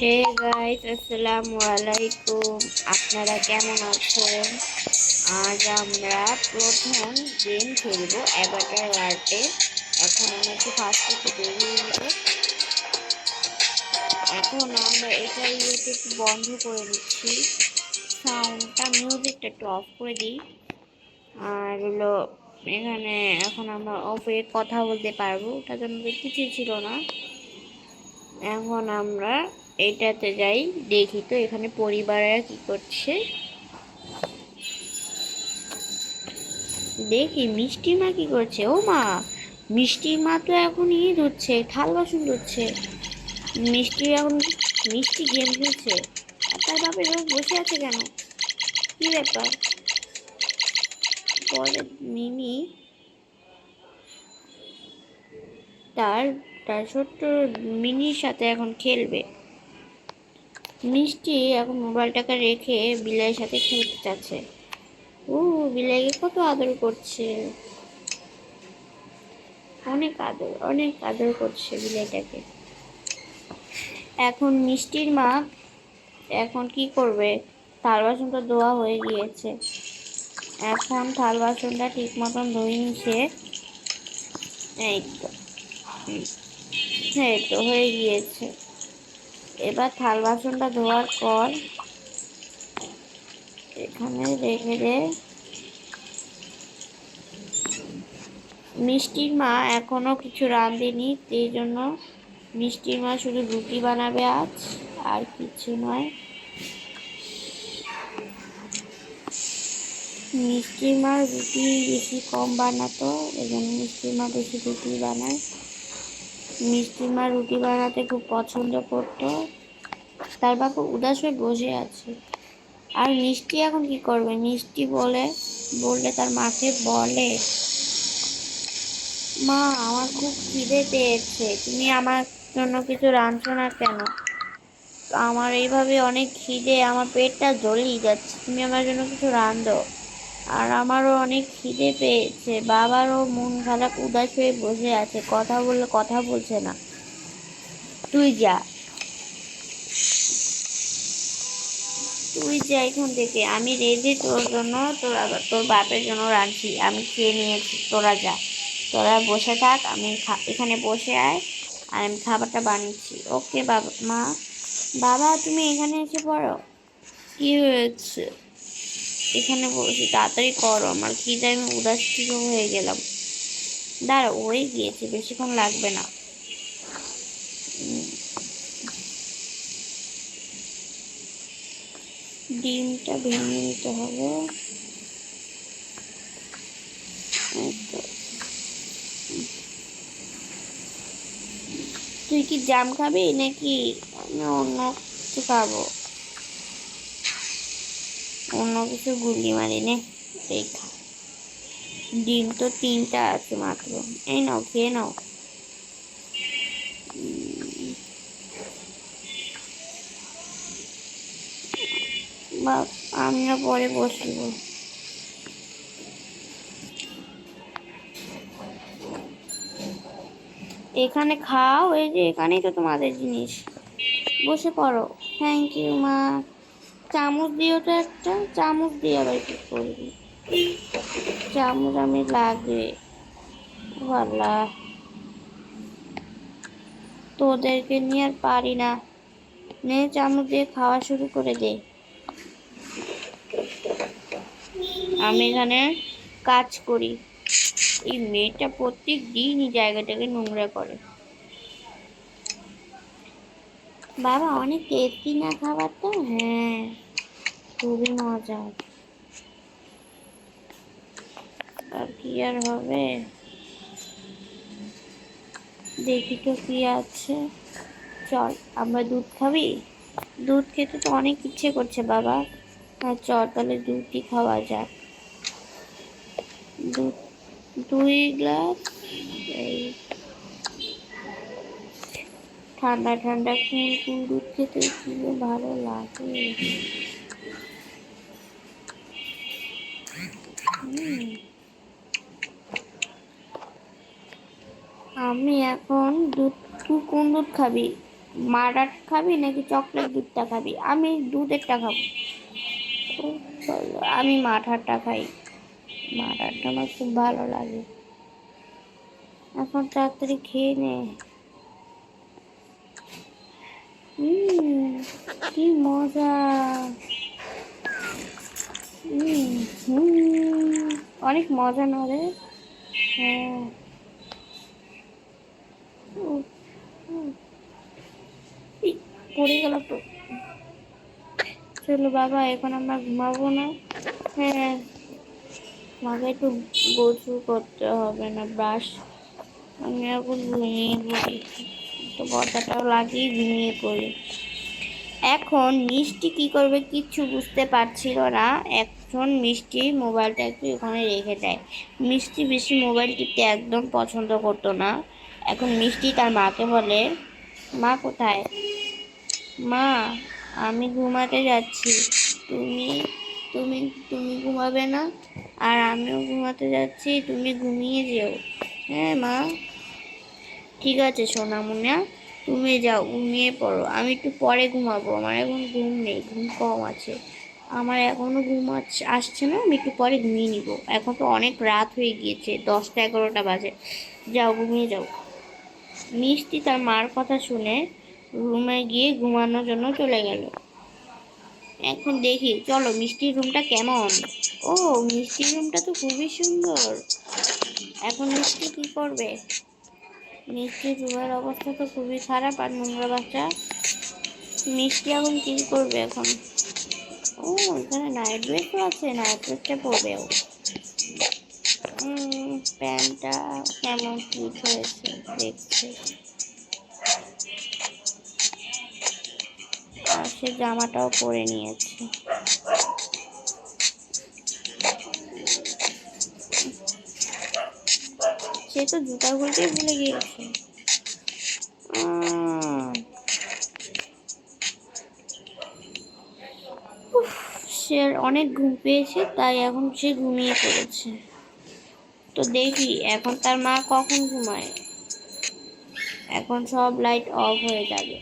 Hey guys, আসসালামু আলাইকুম। আপনারা কেমন আছেন? আজ আমরা প্রথম গেম খেলবো অ্যাভাটার ওয়ার্ল্ডে। এখন আমরা একটু ফাস্ট একটু বেরিয়ে নেব। এখন আমরা এটা ইয়েতে একটু বন্ধ করে দিচ্ছি, সাউন্ডটা মিউজিকটা একটু অফ করে দিই। আর হলো এখানে এখন আমরা অফে কথা বলতে পারবো, ওটার জন্য কিছুই ছিল না। এখন আমরা এটাতে যাই, দেখি তো এখানে পরিবারেরা কি করছে। দেখি মিষ্টি মা কি করছে। ও মা, মিষ্টি মা তো এখন ধুচ্ছে, থাল বাসন ধুচ্ছে। মিষ্টি এখন মিষ্টি গেম খেলছে, আর তার বাপের বসে আছে কেন? কি ব্যাপার? পরে মিমি তার তার ছোট্ট মিনির সাথে এখন খেলবে। মিষ্টি এখন মোবাইলটাকে রেখে বিলের সাথে খেলতে চাচ্ছে। ও, বিলাইকে কত আদর করছে, অনেক আদর করছে বিলাইটাকে। এখন মিষ্টির মা এখন কি করবে? থাল বাসনটা ধোয়া হয়ে গিয়েছে, এখন থাল বাসনটা ঠিক মতন ধুয়ে নিছে। এই তো, এই তো হয়ে গিয়েছে। এবার থাল বাসনটা ধোয়ার পর এখানে রেখে দে। মিষ্টির মা এখনো কিছু রাঁধেনি, সেই জন্য মিষ্টির মা শুধু রুটি বানাবে আজ, আর কিছু নয়। মিষ্টির মা রুটি বেশি কম বানাতো, এই জন্য মিষ্টির মা বেশি রুটি বানায়। মিষ্টির মা রুটি বানাতে খুব পছন্দ করতো। তার বাবা উদাস হয়ে বসে আছে। আর মিষ্টি এখন কি করবে? মিষ্টি বললে তার মাকে বলে, মা আমার খুব খিদে পেয়েছে, তুমি আমার জন্য কিছু রাঁধছো না কেন? আমার এইভাবে অনেক খিদে, আমার পেটটা জ্বলেই যাচ্ছে, তুমি আমার জন্য কিছু রাঁধো। আর আমারও অনেক খিদে পেয়েছে। বাবারও মন খারাপ, উদাস হয়ে বসে আছে, কথা বললে কথা বলছে না। তুই যা, তুই যা এখান থেকে, আমি রেঁধে তোর জন্য, তোর বাপের জন্য রাঁধছি, আমি খেয়ে নিয়েছি, তোরা যা। তোরা বসে থাক, আমি এখানে বসে আয়, আর আমি খাবারটা বানিয়েছি। ওকে বাবা, মা। বাবা তুমি এখানে এসে পড়ো। কি হয়েছে? এখানে বসে তাড়াতাড়ি করো, আমার খিদে, আমি উদাস হয়ে গেলাম। দাঁড়া, হয়ে গিয়েছে, বেশিক্ষণ লাগবে না। ডিমটা ভেঙে নিতে হবে। তুই কি জাম খাবি নাকি আমি অন্য কিছু খাবো? অন্য কিছু গুলি মারি নে, এই খা। ডিম তো 3টা আছে মাত্র, এই নাও, খেয়ে নাও। বা, আমরা পরে বসবো। এখানে খাও, এই যে এখানেই তো তোমাদের জিনিস, বসে পড়ো। থ্যাংক ইউ মা। চামচ দিও তো, একটা চামচ দিয়ে আবার কি করবি? চামচ আমি লাগে, ভাল্লা, তোদেরকে নিয়ে আর পারি না। নে, চামচ দিয়ে খাওয়া শুরু করে দে। আমি এখানে কাজ করি। এই মেয়েটা প্রত্যেক দিনই জায়গাটাকে নোংরা করে। বাবা অনেক টেস্টি না খাবারটা? হ্যাঁ, খুবই মজার। আর কি আর হবে, দেখি তো কি আছে। চল, আমরা দুধ খাবি? দুধ খেতে তো অনেক ইচ্ছে করছে বাবা। আর চল তাহলে দুধই খাওয়া যাক। দুধ 2 গ্লাস। এই ঠান্ডা ঠান্ডা কুল কুল দুধ খেতে কি যে ভালো লাগে। আমি এখন দুধ, তুই কোন দুধ খাবি? মারার খাবি নাকি চকলেট দুধটা খাবি? আমি দুধেরটা খাবো। ও, চলো, আমি মাঠারটা খাই। মাঠারটা আমার খুব ভালো লাগে। এখন তাড়াতাড়ি খেয়ে নে। কি মজা। অনেক মজা না রে? হ্যাঁ। উফ, উফ, পড়ে গেল তো। চলো বাবা, এখন আমরা ঘুমাবো না? হ্যাঁ, আমাকে একটু গোসল করতে হবে না, ব্রাশ। আমি এখন ঘুমিয়ে পড়ি, তো পর্দাটাও লাগিয়ে ঘুমিয়ে পড়ি। এখন মিষ্টি কি করবে কিচ্ছু বুঝতে পারছিল না। এখন মিষ্টি মোবাইলটা একটু ওখানে রেখে দেয়। মিষ্টি বেশি মোবাইল টিপতে একদম পছন্দ করতো না। এখন মিষ্টি তার মাকে বলে, মা কোথায়? মা, আমি ঘুমাতে যাচ্ছি। তুমি তুমি তুমি ঘুমাবে না? আর আমিও ঘুমাতে যাচ্ছি, তুমি ঘুমিয়ে যেও। হ্যাঁ মা, ঠিক আছে সোনামুনা, তুমি যাও ঘুমিয়ে পড়ো, আমি একটু পরে ঘুমাবো, আমার এখন ঘুম নেই, ঘুম কম আছে। আমার এখনো ঘুম আসছে না, আমি একটু পরে ঘুমিয়ে নিব। এখন তো অনেক রাত হয়ে গিয়েছে, 10টা 11টা বাজে। যাও ঘুমিয়ে যাও। মিষ্টি তার মার কথা শুনে রুমে গিয়ে ঘুমানোর জন্য চলে গেল। এখন দেখি, চলো মিষ্টির রুমটা কেমন। ও, মিষ্টির রুমটা তো খুবই সুন্দর। এখন মিষ্টি কি করবে? মিষ্টির রুমের অবস্থা তো খুবই খারাপ আর নোংরা বাচ্চা। মিষ্টি এখন কি করবে এখন? ও, এখানে নাইট ড্রেসও আছে, নাইট ড্রেসটা পরবে ও। প্যান্টটা কেমন কিউট হয়েছে দেখছে। আর সে জামাটাও পরে নিয়েছে। সে তো জুতা খুলতে ভুলে গিয়েছে। সে অনেক ঘুম পেয়েছে, তাই এখন সে ঘুমিয়ে পড়েছে। তো দেখি এখন তার মা কখন ঘুমায়। এখন সব লাইট অফ হয়ে যাবে।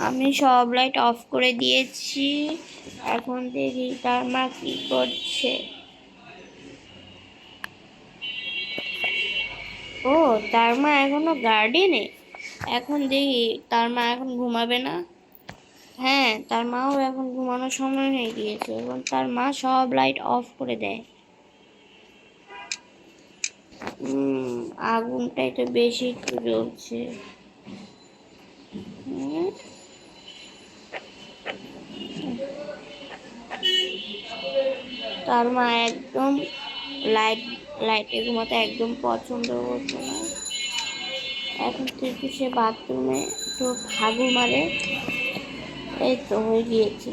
আমি সব লাইট অফ করে দিয়েছি। এখন দেখি তার মা কি করছে। ও, তার মা এখনো গার্ডেনে। এখন দেখি তার মা এখন ঘুমাবে না। হ্যাঁ, তার মাও এখন ঘুমানোর সময় হয়ে গিয়েছে, এবং তার মা সব লাইট অফ করে দেয়। আগুনটাই তো বেশি একটু জ্বলছে। তার মা একদম লাইটে ঘুমাতে একদম পছন্দ করতো না। এখন কিন্তু সে বাথরুমে একটু হাগু মারে। এই তো হয়ে গিয়েছে।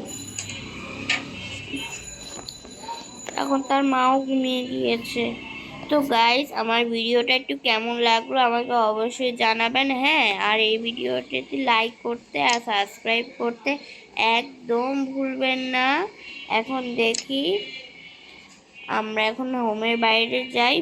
এখন তার মাও ঘুমিয়ে গিয়েছে। তো গাইস, আমার ভিডিওটা একটু কেমন লাগলো আমাকে অবশ্যই জানাবেন। হ্যাঁ, আর এই ভিডিওটাতে লাইক করতে আর সাবস্ক্রাইব করতে একদম ভুলবেন না। এখন দেখি আমরা এখন হোমের বাইরে যাই।